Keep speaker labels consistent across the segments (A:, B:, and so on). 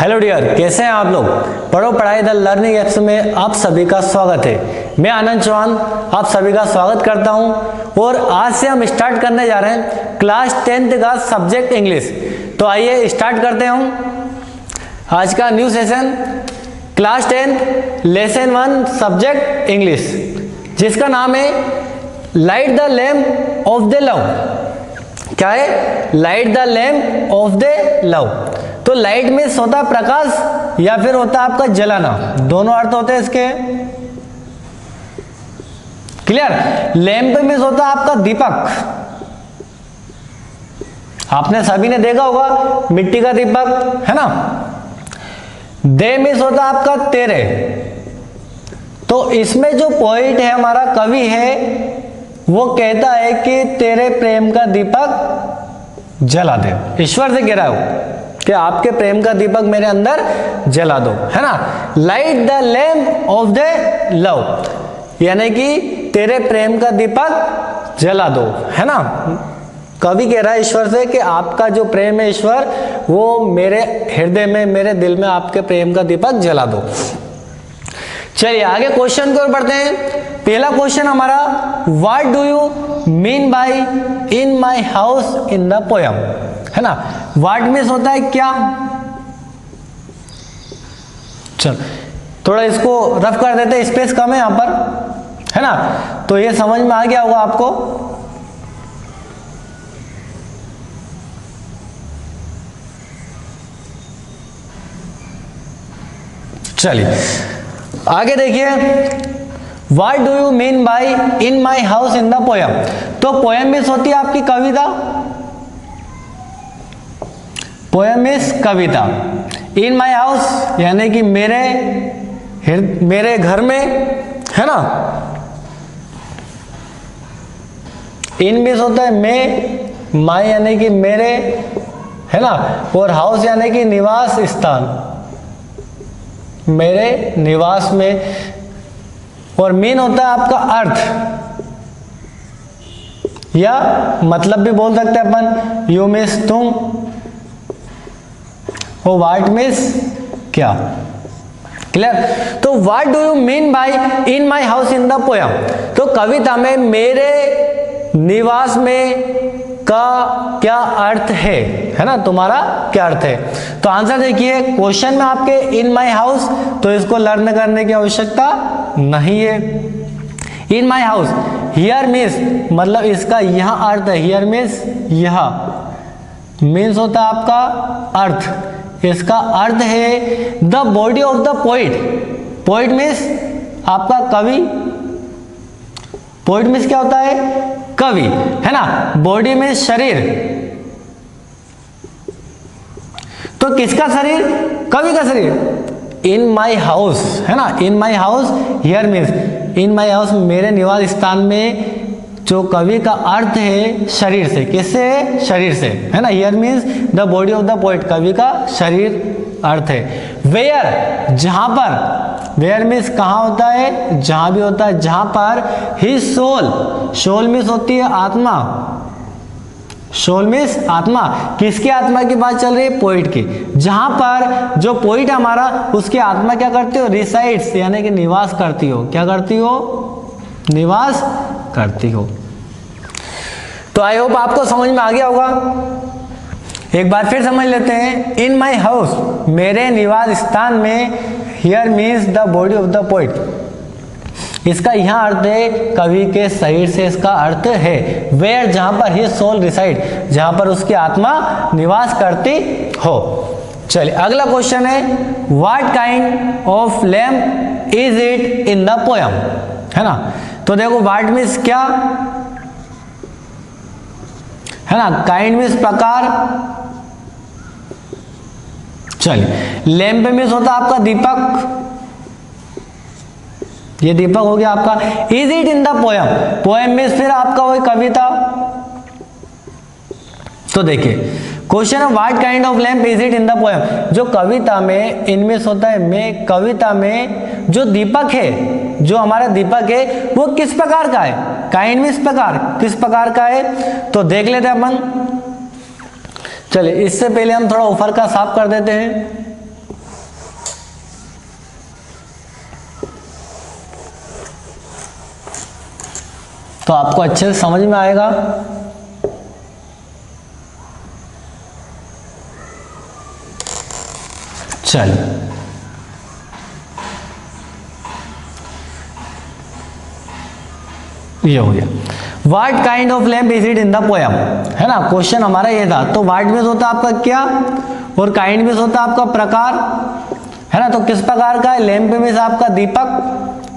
A: Hello dear, कैसे हैं आप लोग। पढ़ो पढ़ाई द लर्निंग एप्स में आप सभी का स्वागत है। मैं आनंद चौहान आप सभी का स्वागत करता हूं और आज से हम स्टार्ट करने जा रहे हैं क्लास 10th का सब्जेक्ट इंग्लिश। तो आइए स्टार्ट करते हैं आज का new session class 10th lesson 1 subject English, जिसका नाम है light the lamp of the love. क्या है? Light the lamp of the love. तो लाइट में होता है प्रकाश या फिर होता है आपका जलाना, दोनों अर्थ होते हैं इसके। क्लियर? लैंप में होता है आपका दीपक, आपने सभी ने देखा होगा मिट्टी का दीपक, है ना। दे में होता है आपका तेरे। तो इसमें जो पोइट है, हमारा कवि है, वो कहता है कि तेरे प्रेम का दीपक जला दे। ईश्वर से कह रहा हो कि आपके प्रेम का दीपक मेरे अंदर जला दो, है ना। Light the lamp of the love, यानी कि तेरे प्रेम का दीपक जला दो, है ना। कवि कह रहा है ईश्वर से कि आपका जो प्रेम है ईश्वर, वो मेरे हृदय में, मेरे दिल में आपके प्रेम का दीपक जला दो। चलिए आगे क्वेश्चन की ओर बढ़ते हैं। पहला क्वेश्चन हमारा, what do you mean by in my house in the poem, है ना। व्हाट मीन्स होता है क्या। चल थोड़ा इसको रफ कर देते हैं, स्पेस कम है यहां पर, है ना। तो ये समझ में आ गया होगा आपको। चलिए आगे देखिए, what do you mean by in my house in the poem. तो पोयम मीन्स होती है आपकी कविता। पोयम इज कविता। इन माई हाउस यानी कि मेरे घर में, है ना। इन मीन्स होता है मैं, माई यानी कि मेरे, है ना। और हाउस यानी कि निवास स्थान, मेरे निवास में। और मीन होता है आपका अर्थ या मतलब भी बोल सकते हैं अपन। यू मीन्स तुम, और व्हाट मीन्स क्या। क्लियर? तो what do you mean by in my house in the poem. तो कविता में मेरे निवास में का क्या अर्थ है ना, तुम्हारा क्या अर्थ है। तो आंसर देखिए, क्वेश्चन में आपके इन माई हाउस, तो इसको लर्न करने की आवश्यकता नहीं है। इन माई हाउस, हियर मीन्स मतलब इसका यहां अर्थ है। हियर मीन्स यह मीन्स होता है आपका अर्थ। इसका अर्थ है the body of the poet. Poet means आपका कवि। पोइट मीन्स क्या होता है? कवि, है ना। बॉडी में शरीर, तो किसका शरीर? कवि का शरीर। इन माई हाउस, है ना। In my house, here means in my house, मेरे निवास स्थान में। जो कवि का अर्थ है शरीर से, किससे? शरीर से, है ना। Here means the body of the poet, कवि का शरीर अर्थ है। वेयर, जहां पर। वेयर मीन्स कहां होता है? जहां भी होता है, जहां पर। हिज सोल, सोल मीन्स होती है आत्मा। सोल मीन्स आत्मा। किसकी आत्मा की बात चल रही है? पोइट की। जहां पर जो पोइट हमारा, उसकी आत्मा क्या करती हो? रिसाइड्स, यानी कि निवास करती हो। क्या करती हो? निवास करती हो। तो आई होप आपको समझ में आ गया होगा। एक बार फिर समझ लेते हैं। इन माई हाउस, मेरे निवास स्थान में। Here means the body of the poet, इसका यहाँ अर्थ है कवि के शरीर से, इसका अर्थ है। वेयर, जहां पर हिज सोल रिसाइड, जहां पर उसकी आत्मा निवास करती हो। चलिए अगला क्वेश्चन है, what kind of lamp is it in the poem, है ना। तो देखो व्हाट मीन्स क्या, है ना। काइंड मीन्स प्रकार। चलिए लैम्प मीन्स होता है आपका दीपक। ये दीपक हो गया आपका। Is it in the poem, poem means फिर आपका वही कविता। तो देखिए क्वेश्चन है, what kind of lamp is it in the poem. जो कविता में, इनमें होता है मैं, कविता में जो दीपक है, जो हमारा दीपक है, वो किस प्रकार का है? काइंड मीन्स प्रकार, किस प्रकार का है। तो देख लेते हैं अपन। चलिए इससे पहले हम थोड़ा ऊपर का साफ कर देते हैं। तो आपको अच्छे से समझ में आएगा। चलिए, ये हो गया। What kind of lamp is it in the poem, है ना, क्वेश्चन हमारा ये था। तो व्हाट मीन्स होता है आपका क्या, और काइंड मीन्स होता है आपका प्रकार, है ना। तो किस प्रकार का है, लैम्प मीन्स आपका दीपक,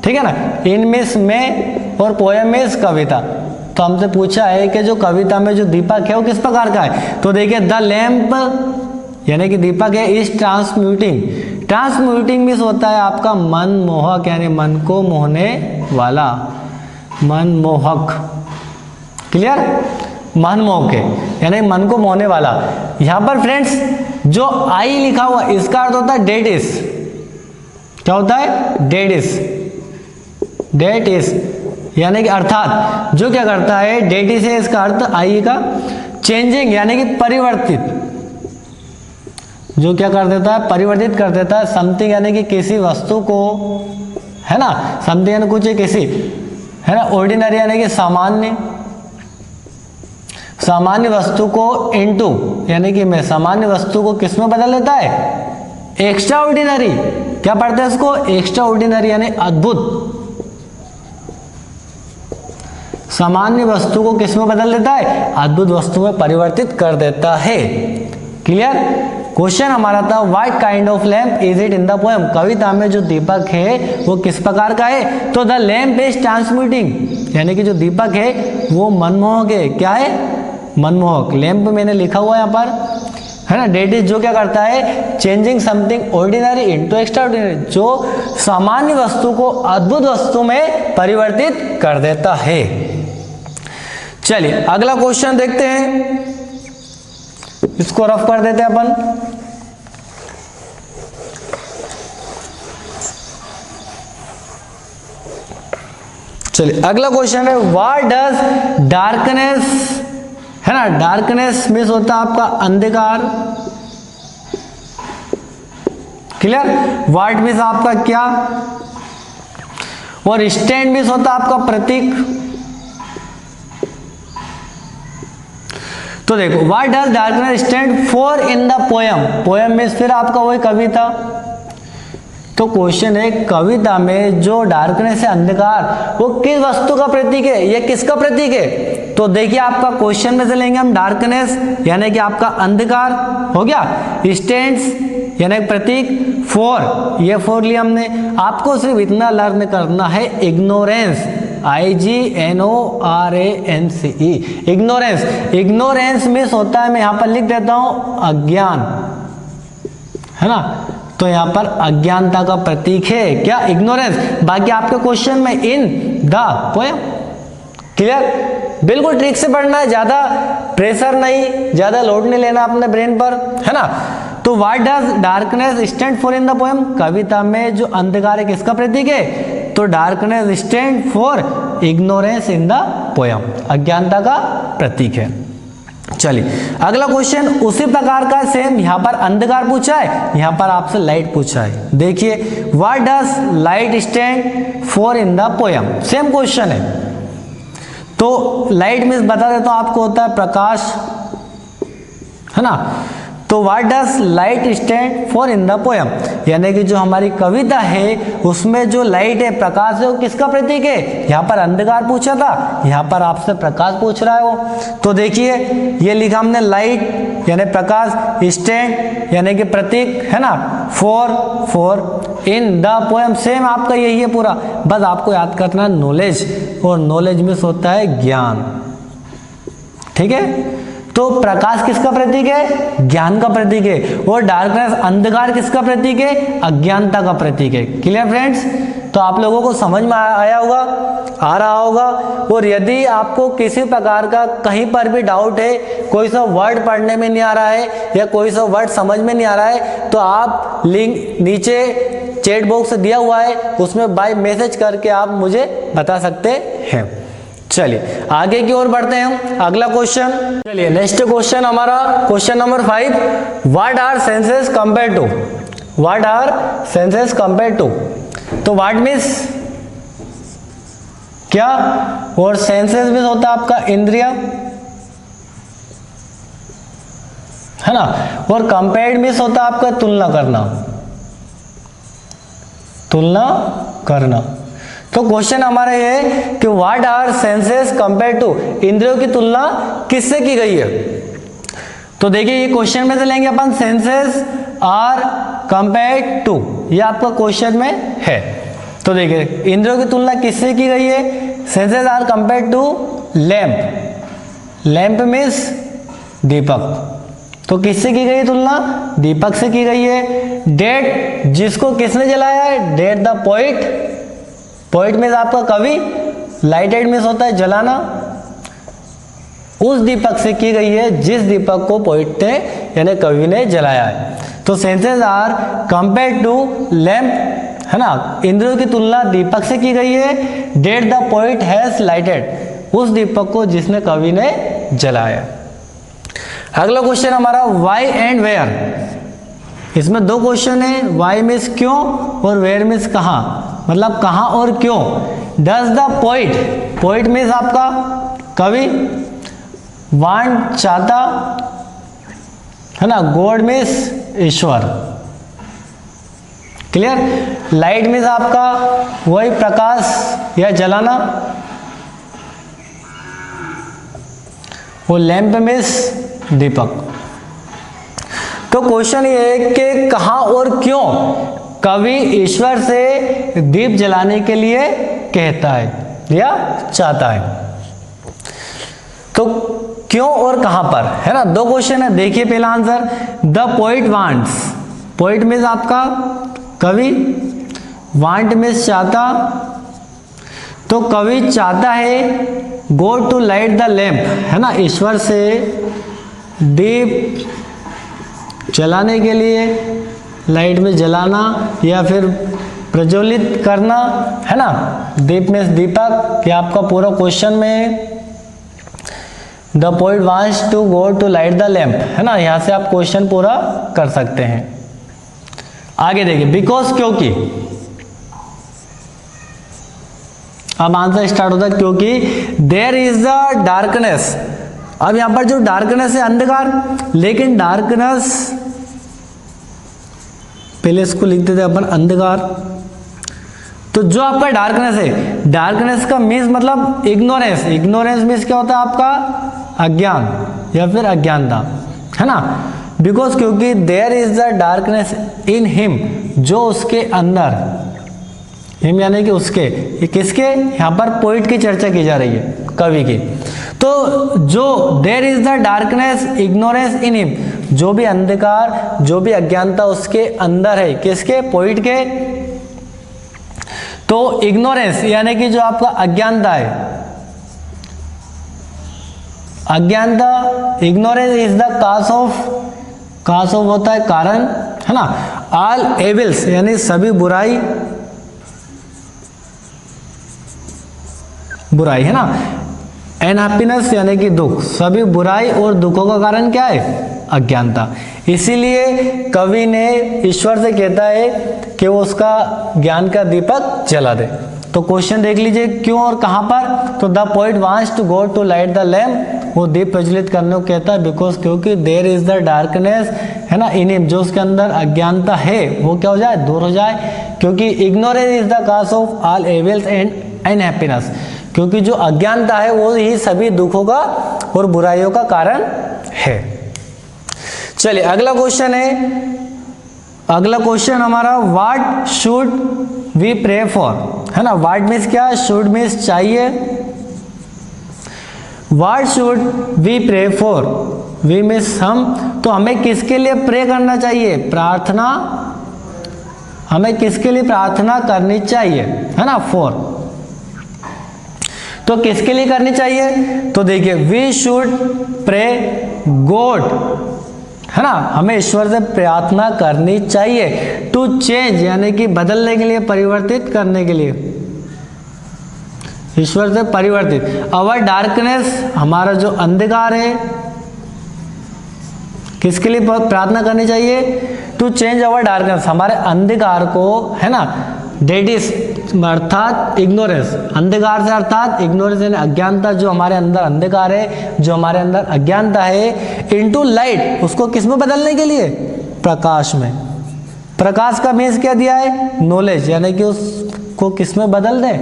A: ठीक है ना, इन मीन्स में, और पोयम मीन्स कविता। तो हमसे पूछा है कि जो कविता में जो दीपक है वो किस प्रकार का है। तो देखिए, द लैम्प यानी कि दीपक है, इज ट्रांसम्यूटिंग। ट्रांसम्यूटिंग मीन्स होता है आपका मनमोहक, यानी मन को मोहने वाला, मनमोहक, क्लियर, मनमोहक है यानी मन को मोहने वाला। यहां पर फ्रेंड्स जो आई लिखा हुआ इसका अर्थ होता है डेट इज, क्या होता है, डेट इज, डेट इज यानी कि अर्थात जो क्या करता है, डेट इज है इसका अर्थ आई का, चेंजिंग यानी कि परिवर्तित, जो क्या कर देता है, परिवर्तित कर देता है, समथिंग यानी कि किसी वस्तु को, है ना, समथिंग यानी कुछ किसी, है ना, ऑर्डिनरी यानी कि सामान्य, सामान्य वस्तु को इनटू यानी कि मैं सामान्य वस्तु को किस में बदल देता है, एक्स्ट्रा ऑर्डिनरी, क्या पढ़ते हैं इसको, एक्स्ट्रा ऑर्डिनरी यानी अद्भुत, सामान्य वस्तु को किस में बदल देता है, अद्भुत वस्तु में परिवर्तित कर देता है। क्लियर। क्वेश्चन हमारा था what kind of lamp is it in the poem, कविता में जो दीपक है वो किस प्रकार का है। तो द लैम्प इज ट्रांसमिटिंग यानी कि जो दीपक है वो मनमोहक है, क्या है, मनमोहक। लैम्प मैंने लिखा हुआ है यहाँ पर, है ना, डेट इज जो क्या करता है, changing something ordinary into extra ordinary, जो सामान्य वस्तु को अद्भुत वस्तु में परिवर्तित कर देता है। चलिए अगला क्वेश्चन देखते हैं, इसको रफ कर देते हैं अपन। चलिए अगला क्वेश्चन है व्हाट डज डार्कनेस, है ना, डार्कनेस मीन्स होता है आपका अंधकार, क्लियर। व्हाट मीन्स आपका क्या, और स्टैंड मीन्स होता है आपका प्रतीक। तो देखो what does darkness stand for in the poem, poem means फिर आपका वही कविता। तो क्वेश्चन है कविता में जो डार्कनेस है अंधकार, वो किस वस्तु का प्रतीक है, ये किसका प्रतीक है। तो देखिए आपका क्वेश्चन में से लेंगे हम डार्कनेस यानी कि आपका अंधकार हो गया, स्टैंड्स यानी प्रतीक, फॉर ये फॉर लिया हमने। आपको सिर्फ इतना लर्न करना है ignorance, IGNORANCE, ignorance. Ignorance means होता है, मैं यहाँ पर लिख देता हूँ अज्ञान, है ना, तो यहाँ पर अज्ञानता का प्रतीक है क्या, इग्नोरेंस। बाकी आपके क्वेश्चन में इन द पोएम, क्लियर। बिल्कुल ट्रिक से पढ़ना है, ज्यादा प्रेशर नहीं, ज्यादा लोड नहीं लेना अपने ब्रेन पर, है ना। तो what does darkness stand for in the poem, कविता में जो अंधकार है किसका प्रतीक है, तो darkness stand for ignorance in the poem, अज्ञानता का प्रतीक है। चलिए अगला क्वेश्चन उसी प्रकार का सेम, यहां पर अंधकार पूछा है, यहां पर आपसे लाइट पूछा है। देखिए what does light stand for in the poem, same question है। तो लाइट मीन्स बता देता हूं आपको, होता है प्रकाश, है ना। तो what does light stand for in the poem, यानी कि जो हमारी कविता है उसमें जो लाइट है, प्रकाश है, वो किसका प्रतीक है। यहाँ पर अंधकार पूछा था, यहाँ पर आपसे प्रकाश पूछ रहा है वो। तो देखिए ये लिखा हमने लाइट यानी प्रकाश, स्टैंड यानी कि प्रतीक, है ना, for in the poem, same आपका यही है पूरा। बस आपको याद करना नॉलेज, और नॉलेज में होता है ज्ञान, ठीक है। तो प्रकाश किसका प्रतीक है, ज्ञान का प्रतीक है, और डार्कनेस अंधकार किसका प्रतीक है, अज्ञानता का प्रतीक है। Clear friends. तो आप लोगों को समझ में आया होगा, आ रहा होगा। और यदि आपको किसी प्रकार का कहीं पर भी डाउट है, कोई सा वर्ड पढ़ने में नहीं आ रहा है या कोई सा वर्ड समझ में नहीं आ रहा है, तो आप लिंक नीचे चैट बॉक्स दिया हुआ है, उसमें बाय मैसेज करके आप मुझे बता सकते हैं। चलिए आगे की ओर बढ़ते हैं हम, अगला क्वेश्चन। चलिए नेक्स्ट क्वेश्चन हमारा question number 5, what are senses compare to, what are senses compare to. तो व्हाट मीन्स क्या, और सेंसेस मीन्स होता है आपका इंद्रिय, है ना, और कंपेयर्ड मीन्स होता है आपका तुलना करना, तुलना करना। तो क्वेश्चन हमारा ये है कि what are senses compare to, इंद्रियों की तुलना किससे की गई है। तो देखिए ये क्वेश्चन में से लेंगे अपन, सेंसेस आर कंपेयर टू, ये आपका क्वेश्चन में है। तो देखिए इंद्रियों की तुलना किससे की गई है, senses are compare to lamp, lamp means दीपक, तो किससे की गई है तुलना, दीपक से की गई है। डेट, जिसको किसने जलाया है, that the poet, poet means आपका कवि, लाइटेड मीन्स होता है जलाना, उस दीपक से की गई है जिस दीपक को पोइट ने यानी कवि ने जलाया है। तो senses are compare to lamp, है ना, इंद्रियों की तुलना दीपक से की गई है। That the poet has lighted, उस दीपक को जिसने कवि ने जलाया। अगला क्वेश्चन हमारा वाई एंड वेयर, इसमें दो क्वेश्चन है, वाई मीन्स क्यों और वेयर मीन्स कहाँ, मतलब कहाँ और क्यों। Does the poet, poet means आपका कवि, वांट चाहता, है ना, गॉड मीन्स ईश्वर, क्लियर। लाइट मीन्स आपका वही प्रकाश या जलाना, वो लैंप मीन्स दीपक। तो क्वेश्चन ये है कि कहाँ और क्यों कवि ईश्वर से दीप जलाने के लिए कहता है या चाहता है। तो क्यों और कहां पर, है ना, दो क्वेश्चन है। देखिए पहला answer, the poet wants, poet means आपका कवि, वांट मीन्स चाहता, तो कवि चाहता है God to light the lamp, है ना, ईश्वर से दीप जलाने के लिए, लाइट में जलाना या फिर प्रज्वलित करना, है ना, दीप में दीपक, ये आपका पूरा क्वेश्चन में the poet wants to go to light the lamp, है ना, यहां से आप क्वेश्चन पूरा कर सकते हैं। आगे देखिए, बिकॉज, क्योंकि, अब आंसर स्टार्ट होता है क्योंकि देयर इज द डार्कनेस। अब यहां पर जो डार्कनेस है अंधकार, लेकिन डार्कनेस पहले इसको लिख देते अपन अंधकार। तो जो आपका डार्कनेस है, डार्कनेस का मीन्स मतलब इग्नोरेंस, इग्नोरेंस मीन्स क्या होता है आपका अज्ञान या फिर अज्ञानता, है ना। बिकॉज क्योंकि there is the darkness in him, जो उसके अंदर, हिम यानी कि उसके, ये किसके, यहाँ पर पोइट की चर्चा की जा रही है, कवि की। तो जो there is the darkness ignorance in him, जो भी अंधकार, जो भी अज्ञानता उसके अंदर है, किसके, पोइट के। तो इग्नोरेंस यानी कि जो आपका अज्ञानता है, अज्ञानता, ignorance is the cause of होता है कारण, है ना, ऑल एविल्स यानी सभी बुराई, बुराई, है ना, एंड हैप्पीनेस यानी कि दुख, सभी बुराई और दुखों का कारण क्या है, अज्ञानता। इसीलिए कवि ने ईश्वर से कहता है कि वो उसका ज्ञान का दीपक जला दे। तो क्वेश्चन देख लीजिए, क्यों और कहां पर। तो the poet wants to go to light the lamp, वो दीप प्रज्वलित करने को कहता है, बिकॉज क्योंकि देयर इज द डार्कनेस, है ना, इन हिम, जो उसके अंदर अज्ञानता है वो क्या हो जाए, दूर हो जाए। क्योंकि ignorance is the cause of all evils and unhappiness, क्योंकि जो अज्ञानता है वो ही सभी दुखों का और बुराइयों का कारण है। चलिए अगला क्वेश्चन है, अगला क्वेश्चन हमारा, what should we pray for, है ना। व्हाट मीन्स क्या, शुड मीन्स चाहिए, what should we pray for, we means हम, तो हमें किसके लिए प्रे करना चाहिए, प्रार्थना, हमें किसके लिए प्रार्थना करनी चाहिए, है ना, फॉर। तो किसके लिए करनी चाहिए, तो देखिए, वी शुड प्रे गॉड, है ना, हमें ईश्वर से प्रार्थना करनी चाहिए, टू चेंज यानी कि बदलने के लिए, परिवर्तित करने के लिए, ईश्वर से परिवर्तित। अवर डार्कनेस, हमारा जो अंधकार है, किसके लिए प्रार्थना करनी चाहिए, टू चेंज अवर डार्कनेस, हमारे अंधकार को, है ना, डेट इज, अर्थात इग्नोरेंस, अंधकार से अर्थात इग्नोरेंस यानी अज्ञानता, जो हमारे अंदर अंधकार है, जो हमारे अंदर अज्ञानता है, इनटू लाइट, उसको किस में बदलने के लिए, प्रकाश में। प्रकाश का मीन्स क्या दिया है, नॉलेज, यानी कि उसको किस में बदल दे,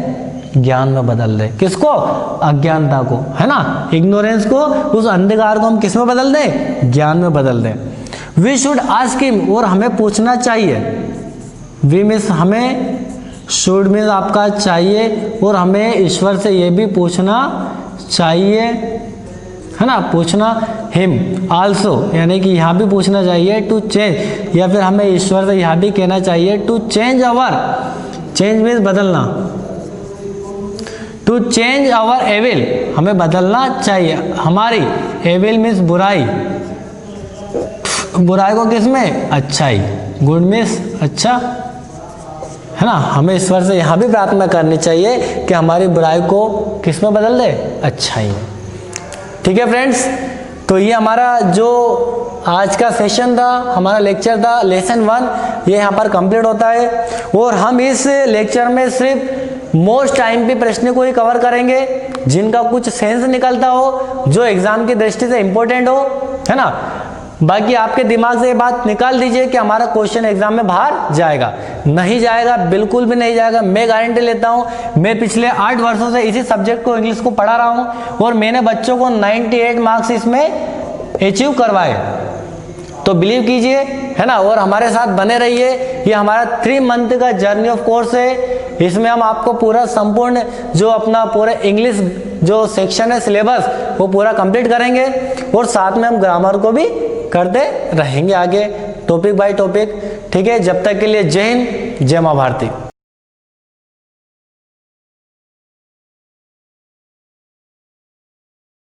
A: ज्ञान में बदल दे। किसको, अज्ञानता को, है ना, इग्नोरेंस को, उस अंधकार को हम किस में बदल दें, ज्ञान में बदल दें। वी शुड आस्क हिम, और हमें पूछना चाहिए। वी मीन्स हमें, शुड मीन्स आपका चाहिए, और हमें ईश्वर से ये भी पूछना चाहिए, है ना, पूछना हिम आल्सो, यानी कि यहाँ भी पूछना चाहिए टू चेंज, या फिर हमें ईश्वर से यहाँ भी कहना चाहिए to change our, change means बदलना, टू चेंज अवर एविल, हमें बदलना चाहिए हमारी, एविल मीन्स बुराई, बुराई को किस में, अच्छाई, गुड मीन्स अच्छा, है ना, हमें ईश्वर से यहाँ भी प्रार्थना करनी चाहिए कि हमारी बुराई को किस में बदल दे, अच्छाई में। ठीक है फ्रेंड्स, तो ये हमारा जो आज का सेशन था, हमारा लेक्चर था, लेसन 1, ये यहाँ पर कंप्लीट होता है। और हम इस लेक्चर में सिर्फ मोस्ट टाइम पे प्रश्न को ही कवर करेंगे, जिनका कुछ सेंस निकलता हो, जो एग्जाम की दृष्टि से इंपॉर्टेंट हो, है ना। बाकी आपके दिमाग से ये बात निकाल दीजिए कि हमारा क्वेश्चन एग्जाम में बाहर जाएगा, नहीं जाएगा, बिल्कुल भी नहीं जाएगा, मैं गारंटी लेता हूँ। मैं पिछले 8 वर्षों से इसी सब्जेक्ट को, इंग्लिश को पढ़ा रहा हूँ, और मैंने बच्चों को 98 मार्क्स इसमें अचीव करवाए, तो बिलीव कीजिए, है ना। और हमारे साथ बने रहिए, ये हमारा 3 मंथ का जर्नी ऑफ कोर्स है। इसमें हम आपको पूरा संपूर्ण जो अपना पूरा इंग्लिश जो सेक्शन है, सिलेबस, वो पूरा कंप्लीट करेंगे, और साथ में हम ग्रामर को भी करते रहेंगे आगे, टॉपिक बाय टॉपिक। ठीक है, जब तक के लिए जय हिंद, जय मां भारती।